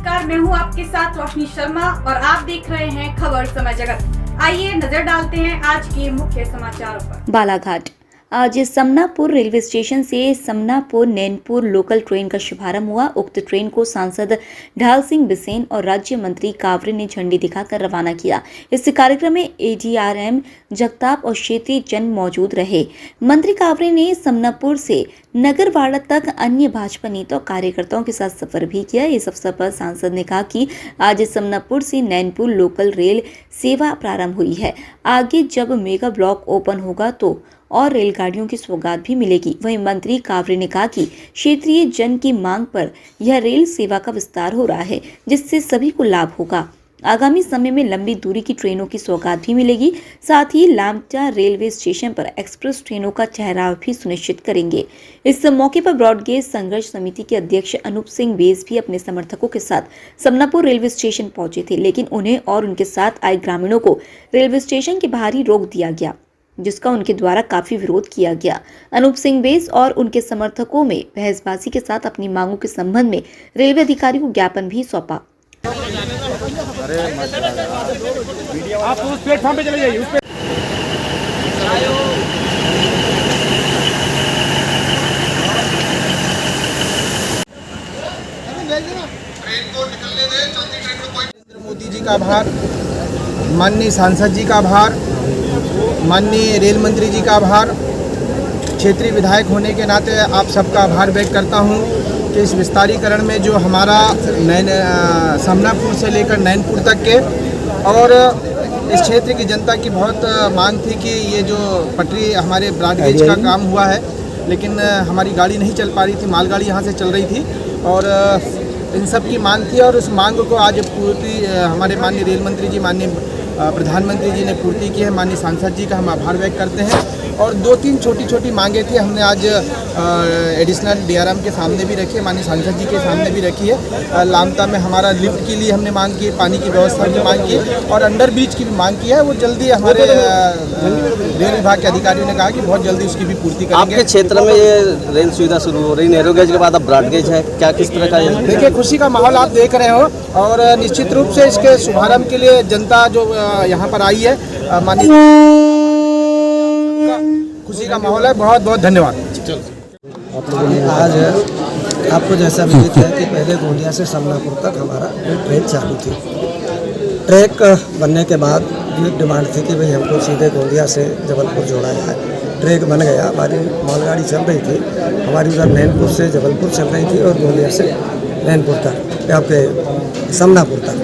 नमस्कार, मैं हूं आपके साथ रोशनी शर्मा और आप देख रहे हैं खबर समय जगत। आइए नजर डालते हैं आज के मुख्य समाचारों पर। बालाघाट। आज समनापुर रेलवे स्टेशन से समनापुर नैनपुर लोकल ट्रेन का शुभारंभ हुआ। उक्त ट्रेन को सांसद ढाल सिंह बिसेन और राज्य मंत्री कावरे ने झंडी दिखाकर रवाना किया। इस कार्यक्रम में ADRM जगताप और क्षेत्रीय जन मौजूद रहे। मंत्री कावरे ने समनापुर से नगरवाड़ा तक अन्य भाजपा नेता और कार्यकर्ताओं के साथ सफर भी किया। इस अवसर पर सांसद ने कहा कि आज समनापुर से नैनपुर लोकल रेल सेवा प्रारंभ हुई है। आगे जब मेगा ब्लॉक ओपन होगा तो और रेलगाड़ियों की सौगात भी मिलेगी। वहीं मंत्री कावरे ने कहा कि क्षेत्रीय जन की मांग पर यह रेल सेवा का विस्तार हो रहा है, जिससे सभी को लाभ होगा। आगामी समय में लंबी दूरी की ट्रेनों की सौगात भी मिलेगी। साथ ही लामटा रेलवे स्टेशन पर एक्सप्रेस ट्रेनों का ठहराव भी सुनिश्चित करेंगे। इस मौके पर ब्रॉडगेज संघर्ष समिति के अध्यक्ष अनूप सिंह बेस भी अपने समर्थकों के साथ समनापुर रेलवे स्टेशन पहुंचे थे, लेकिन उन्हें और उनके साथ आए ग्रामीणों को रेलवे स्टेशन के बाहर ही रोक दिया गया, जिसका उनके द्वारा काफी विरोध किया गया। अनूप सिंह बेस और उनके समर्थकों में बहसबाजी के साथ अपनी मांगों के संबंध में रेलवे अधिकारी को ज्ञापन भी सौंपा। आप उस प्लेटफॉर्म पे चले जाइए। उस पे मोदी जी का आभार, माननीय सांसद जी का आभार, माननीय रेल मंत्री जी का आभार, क्षेत्रीय विधायक होने के नाते आप सबका आभार व्यक्त करता हूं कि इस विस्तारीकरण में जो हमारा समनापुर से लेकर नैनपुर तक के और इस क्षेत्र की जनता की बहुत मांग थी कि ये जो पटरी हमारे ब्रॉडगेज का काम हुआ है, लेकिन हमारी गाड़ी नहीं चल पा रही थी, मालगाड़ी यहाँ से चल रही थी और इन सब की मांग थी और उस मांग को आज पूर्ति हमारे माननीय रेल मंत्री जी, माननीय प्रधानमंत्री जी ने पूर्ति की है। माननीय सांसद जी का हम आभार व्यक्त करते हैं। और 2-3 छोटी मांगे थी, हमने आज एडिशनल DRM के सामने भी रखी है, माननीय सांसद जी के सामने भी रखी है। लामटा में हमारा लिफ्ट के लिए हमने मांग की, पानी की व्यवस्था की मांग की और अंडर ब्रिज की भी मांग की है। वो जल्दी हमारे रेल विभाग के अधिकारियों ने कहा कि बहुत जल्दी उसकी भी पूर्ति करेंगे। आपके क्षेत्र में ये रेल सुविधा शुरू हो रही, नैरो गेज के बाद अब ब्रॉड गेज है, क्या किस तरह का है? देखिए, खुशी का माहौल आप देख रहे हो और निश्चित रूप से इसके शुभारंभ के लिए जनता जो यहाँ पर आई है, माननीय खुशी का माहौल है। बहुत बहुत धन्यवाद। आज आपको जैसा विदित है कि पहले गोंदिया से समनापुर तक हमारा ट्रेन चालू थी। ट्रैक बनने के बाद ये डिमांड थी कि भाई हमको सीधे गोंदिया से जबलपुर जोड़ा जाए। ट्रैक बन गया, हमारी मालगाड़ी चल रही थी, हमारी उधर नैनपुर से जबलपुर चल रही थी और गोंदिया से नैनपुर तक, आपके समनापुर तक।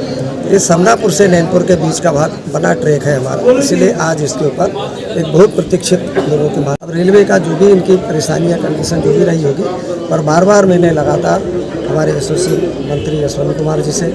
ये समनापुर से नैनपुर के बीच का बना ट्रैक है हमारा, इसलिए आज इसके ऊपर एक बहुत प्रतीक्षित लोगों की मांग। अब रेलवे का जो भी इनकी परेशानियां, कंडीशन जो भी रही होगी, पर बार मैंने लगातार हमारे एसोसिएट मंत्री अश्विनी कुमार जी से,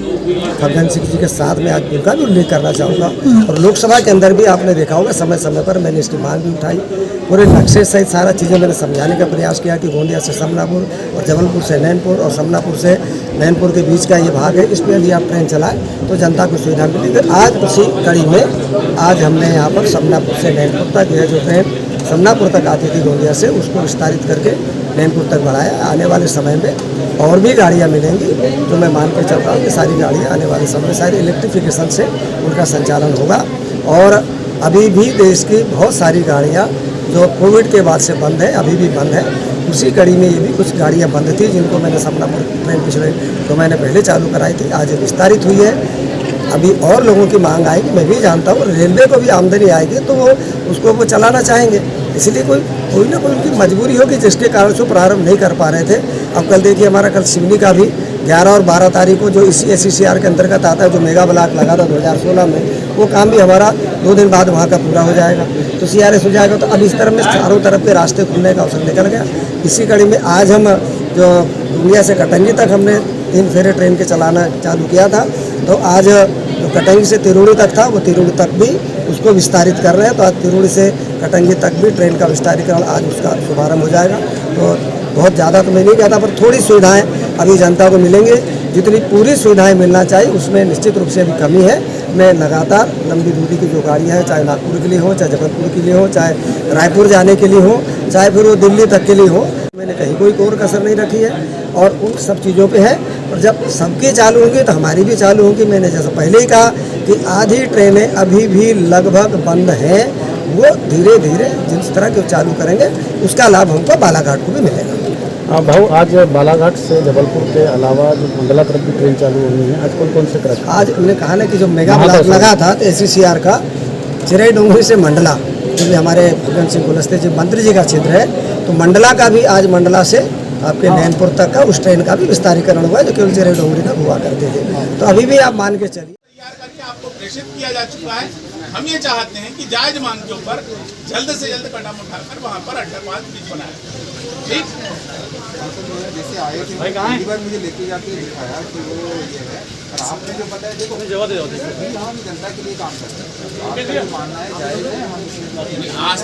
फग्गन सिंह जी के साथ में आज उनका भी उल्लेख करना चाहूँगा। और लोकसभा के अंदर भी आपने देखा होगा समय समय पर मैंने इसकी मांग भी उठाई। पूरे नक्शे सहित सारा चीज़ें मैंने समझाने का प्रयास किया कि गोंदिया से समनापुर और जबलपुर से नैनपुर और समनापुर से नैनपुर के बीच का ये भाग है, इस पर यदि आप ट्रेन चलाएं तो जनता को सुविधा मिलेगी। आज उसी कड़ी में आज हमने यहाँ पर समनापुर से नैनपुर तक यह जो ट्रेन समनापुर तक आती थी गोंदिया से, उसको विस्तारित करके नैनपुर तक बढ़ाया। आने वाले समय में और भी गाड़ियाँ मिलेंगी, जो मैं मान के चल रहा हूँ कि सारी गाड़ियाँ आने वाले समय सारी इलेक्ट्रिफिकेशन से उनका संचालन होगा। और अभी भी देश की बहुत सारी गाड़ियाँ जो कोविड के बाद से बंद है, अभी भी बंद है। उसी कड़ी में ये भी कुछ गाड़ियाँ बंद थी, जिनको मैंने समनापुर ट्रेन पिछले 2 महीने पहले चालू कराई थी, आज विस्तारित हुई है। अभी और लोगों की मांग आएगी, मैं भी जानता हूँ। रेलवे को भी आमदनी आएगी तो वो उसको वो चलाना चाहेंगे, इसलिए कोई ना कोई उनकी मजबूरी होगी जिसके कारण से प्रारंभ नहीं कर पा रहे थे। अब कल देखिए, हमारा कल सिवनी का भी 11 और 12 तारीख को जो इसी SCCR के अंतर्गत आता है, जो मेगा ब्लॉक लगा था 2016 में, वो काम भी हमारा 2 दिन बाद वहाँ का पूरा हो जाएगा, तो CRS हो जाएगा। तो अब इस तरफ में चारों तरफ के रास्ते खुलने का अवसर निकल गया। इसी कड़ी में आज हम जो गोंदिया से कटंगी तक हमने 3 फेरे ट्रेन के चलाना चालू किया था, तो आज जो कटंगी से तिरुड़ी तक था, वो तिरुड़ी तक भी उसको विस्तारित कर रहे हैं। तो आज तिरुड़ी से कटंगी तक भी ट्रेन का विस्तारीकरण आज उसका शुभारंभ हो जाएगा। तो बहुत ज़्यादा तो मैं नहीं कहता, पर थोड़ी सुविधाएं अभी जनता को मिलेंगी। जितनी पूरी सुविधाएं मिलना चाहिए उसमें निश्चित रूप से अभी कमी है। मैं लगातार लंबी दूरी की जो गाड़ियाँ हैं, चाहे नागपुर के लिए हो, चाहे जबलपुर के लिए हो, चाहे रायपुर जाने के लिए हो, चाहे फिर वो दिल्ली तक के लिए हो, मैंने कहीं कोई कसर नहीं रखी है और उन सब चीज़ों पे है। और जब सबकी चालू होंगी तो हमारी भी चालू होंगी। मैंने जैसा पहले ही कहा कि आधी ट्रेनें अभी भी लगभग बंद हैं, वो धीरे धीरे जिस तरह के चालू करेंगे उसका लाभ हमको बालाघाट को भी मिलेगा। हाँ भाऊ, आज बालाघाट से जबलपुर के अलावा जो मंडला तरफ भी ट्रेन चालू हुई है, आज कौन से ट्रक? आज हमने कहा ना कि जो मेगा ब्लॉक लगा था तो SCCR का चिरई डोंगरी से मंडला, जो भी हमारे फग्गन सिंह कुलस्ते जी मंत्री जी का क्षेत्र है, तो मंडला का भी आज मंडला से आपके नैनपुर तक का उस ट्रेन का भी विस्तारीकरण हुआ है, जो केवल चिरई डोंगरी तक हुआ करते थे। तो अभी भी आप मान के चलिए तैयार करके आपको प्रेषित किया जा चुका है। हम ये चाहते हैं कि जायज मांग के ऊपर जल्द से जल्द कदम उठाकर वहाँ पर अंडरपास ब्रिज बनाए। ठीक, जैसे आए थे पहली बार मुझे लेके जाके दिखाया कि वो ये है, और आपने जो बताया देखो जवाब दे हम जनता के लिए काम करते हैं। आपका मानना है जायज है, हम आज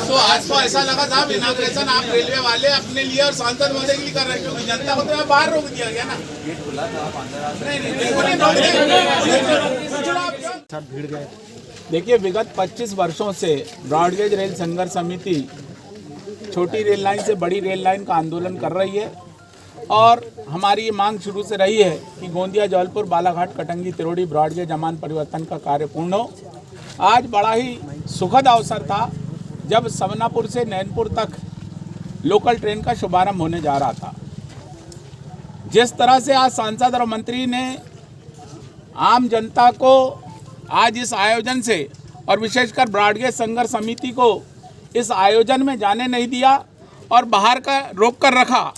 तो ऐसा लगा था इनाग्रेशन आप रेलवे वाले अपने लिए और सांसद महोदय के लिए कर रहे हैं, क्योंकि जनता को तो यहाँ बाहर रोक दिया गया ना। गेट खुला था, आप अंदर आ नहीं बिल्कुल नहीं रोक दिया। देखिए, विगत 25 वर्षों से ब्रॉडगेज रेल संघर्ष समिति छोटी रेल लाइन से बड़ी रेल लाइन का आंदोलन कर रही है, और हमारी ये मांग शुरू से रही है कि गोंदिया जबलपुर बालाघाट कटंगी तिरोड़ी ब्रॉडगेज अमान परिवर्तन का कार्य पूर्ण हो। आज बड़ा ही सुखद अवसर था जब समनापुर से नैनपुर तक लोकल ट्रेन का शुभारंभ होने जा रहा था। जिस तरह से आज सांसद और मंत्री ने आम जनता को आज इस आयोजन से और विशेषकर ब्रॉडगेज संघर्ष समिति को इस आयोजन में जाने नहीं दिया और बाहर का रोक कर रखा,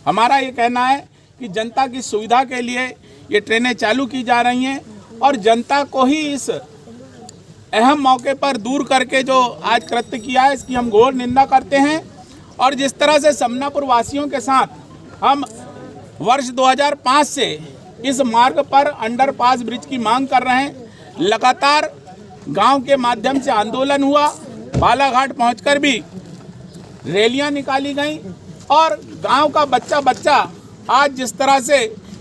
हमारा ये कहना है कि जनता की सुविधा के लिए ये ट्रेनें चालू की जा रही हैं, और जनता को ही इस अहम मौके पर दूर करके जो आज कृत्य किया है, इसकी हम घोर निंदा करते हैं। और जिस तरह से समनापुर वासियों के साथ हम वर्ष 2005 से इस मार्ग पर अंडरपास ब्रिज की मांग कर रहे हैं, लगातार गांव के माध्यम से आंदोलन हुआ, बालाघाट पहुंचकर भी रैलियां निकाली गई, और गांव का बच्चा बच्चा आज जिस तरह से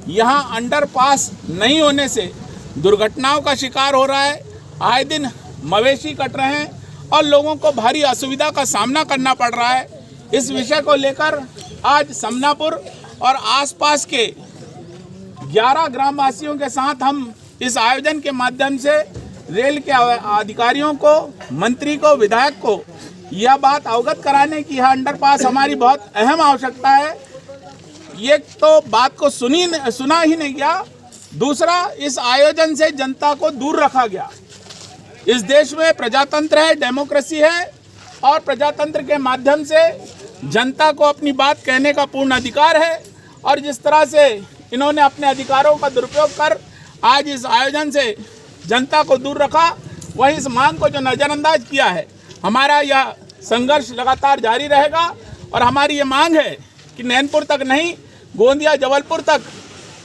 यहां अंडरपास नहीं होने से दुर्घटनाओं का शिकार हो रहा है, आए दिन मवेशी कट रहे हैं और लोगों को भारी असुविधा का सामना करना पड़ रहा है। इस विषय को लेकर आज समनापुर और आसपास के 11 ग्रामवासियों के साथ हम इस आयोजन के माध्यम से रेल के अधिकारियों को, मंत्री को, विधायक को यह बात अवगत कराने की यह अंडरपास हमारी बहुत अहम आवश्यकता है। ये तो बात को सुना ही नहीं गया, दूसरा इस आयोजन से जनता को दूर रखा गया। इस देश में प्रजातंत्र है, डेमोक्रेसी है, और प्रजातंत्र के माध्यम से जनता को अपनी बात कहने का पूर्ण अधिकार है, और जिस तरह से इन्होंने अपने अधिकारों का दुरुपयोग कर आज इस आयोजन से जनता को दूर रखा, वहीं इस मांग को जो नज़रअंदाज किया है, हमारा यह संघर्ष लगातार जारी रहेगा। और हमारी ये मांग है कि नैनपुर तक नहीं, गोंदिया जबलपुर तक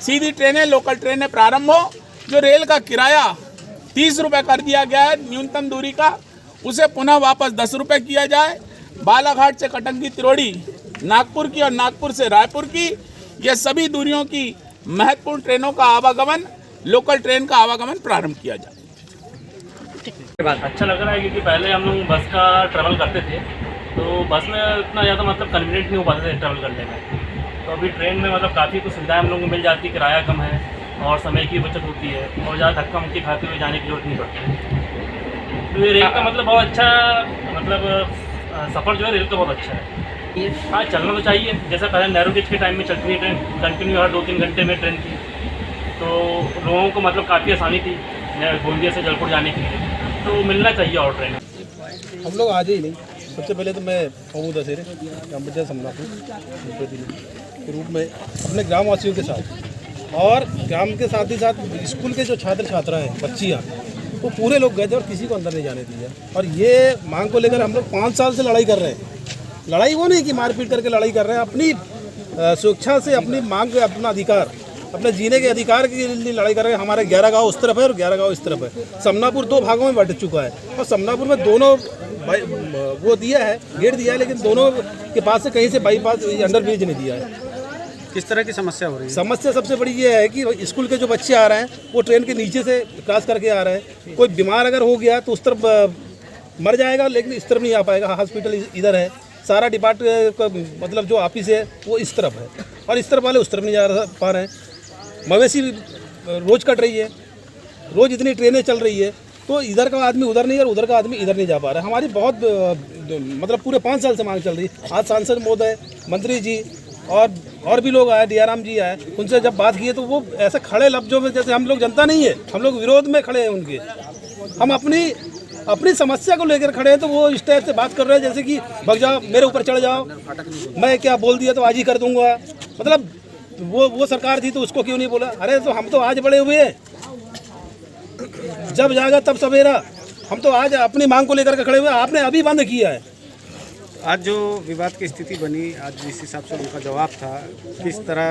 सीधी ट्रेनें, लोकल ट्रेनें प्रारंभ हो। जो रेल का किराया 30 रुपये कर दिया गया है न्यूनतम दूरी का, उसे पुनः वापस 10 रुपये किया जाए। बालाघाट से कटंगी तिरोड़ी, नागपुर की और नागपुर से रायपुर की, ये सभी दूरियों की महत्वपूर्ण ट्रेनों का आवागमन, लोकल ट्रेन का आवागमन प्रारंभ किया जाए। अच्छा लग रहा है क्योंकि पहले हम लोग बस का ट्रैवल करते थे, तो बस में इतना ज़्यादा मतलब कन्वीनियंट नहीं हो पाते थे ट्रैवल करने में। तो अभी ट्रेन में मतलब काफ़ी कुछ सुविधाएं हम लोग को मिल जाती, किराया कम है और समय की बचत होती है, और ज़्यादा धक्का मुक्की खाते हुए जाने की जरूरत नहीं पड़ती। तो ये रेल का मतलब बहुत अच्छा, मतलब सफ़र जो है रेल का बहुत अच्छा है। हाँ, चलना तो चाहिए, जैसा पहले नैरो गेज के टाइम में चलती थी ट्रेन कंटिन्यू हर 2-3 घंटे में ट्रेन थी, तो लोगों को मतलब काफ़ी आसानी थी गोंदिया से जबलपुर जाने के लिए। तो मिलना चाहिए और ट्रेन। हम लोग आज ही नहीं, सबसे पहले तो मैं महमूद असेरे ग्राम समनापुर के रूप में अपने ग्रामवासियों के साथ और ग्राम के साथ ही साथ स्कूल के जो छात्र छात्रा हैं, बच्चियाँ, वो पूरे लोग गए थे और किसी को अंदर नहीं जाने दिया। और ये मांग को लेकर हम लोग 5 साल से लड़ाई कर रहे हैं। लड़ाई वो नहीं कि मारपीट करके लड़ाई कर रहे हैं, अपनी सुरक्षा से, अपनी मांग, अपना अधिकार, अपने जीने के अधिकार के लिए लड़ाई कर रहे हैं। हमारे 11 गांव उस तरफ है और 11 गांव इस तरफ है। समनापुर 2 भागों में बट चुका है, और समनापुर में दोनों वो दिया है, गेट दिया है, लेकिन दोनों के पास से कहीं से बाईपास अंडर ब्रिज नहीं दिया है। किस तरह की समस्या हो रही है? समस्या सबसे बड़ी ये है कि स्कूल के जो बच्चे आ रहे हैं वो ट्रेन के नीचे से क्रॉस करके आ रहे हैं। कोई बीमार अगर हो गया तो उस तरफ मर जाएगा, लेकिन इस तरफ नहीं आ पाएगा। हॉस्पिटल इधर है, सारा डिपार्टमेंट का मतलब जो ऑफिस है वो इस तरफ है, और इस तरफ वाले उस तरफ नहीं जा पा रहे हैं। मवेशी रोज़ कट रही है, रोज़ इतनी ट्रेनें चल रही है, तो इधर का आदमी उधर नहीं और उधर का आदमी इधर नहीं जा पा रहा है। हमारी बहुत मतलब पूरे 5 साल से मांग चल रही है। आज सांसद महोदय, मंत्री जी और भी लोग आए, DRM जी आए, उनसे जब बात की है तो वो ऐसे खड़े लफ्जों में, जैसे हम लोग जनता नहीं है, हम लोग विरोध में खड़े हैं उनके। हम अपनी समस्या को लेकर खड़े हैं, तो वो इस टाइप से बात कर रहे हैं जैसे कि भग जाओ, मेरे ऊपर चढ़ जाओ, मैं क्या बोल दिया तो आज ही कर दूंगा। मतलब वो सरकार थी तो उसको क्यों नहीं बोला? अरे तो हम तो आज बड़े हुए हैं, जब जाएगा तब सवेरा। हम तो आज अपनी मांग को लेकर के खड़े हुए हैं, आपने अभी बंद किया है। आज जो विवाद की स्थिति बनी, आज जिस हिसाब से उनका जवाब था, किस तरह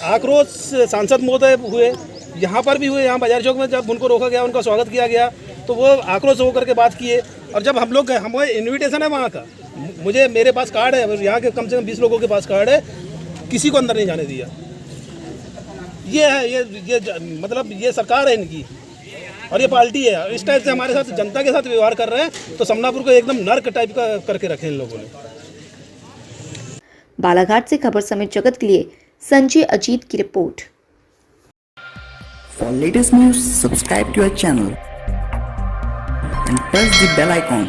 आक्रोश सांसद महोदय हुए, यहाँ पर भी हुए, यहाँ बाजार चौक में जब उनको रोका गया, उनका स्वागत किया गया, तो वो आक्रोश होकर के बात किए। और जब हम लोग गए, हमारे इन्विटेशन है वहाँ का, मेरे पास कार्ड है, यहाँ के कम से कम 20 लोगों के पास कार्ड है, किसी को अंदर नहीं जाने दिया। ये है ये मतलब ये सरकार है इनकी और ये पार्टी है। इस टाइप से हमारे साथ, जनता के साथ व्यवहार कर रहे हैं, तो समनापुर को एकदम नर्क टाइप का करके रखे इन लोगों ने। बालाघाट से खबर समेत जगत के लिए संजय अजीत की report. For latest news, subscribe to our channel and press the bell icon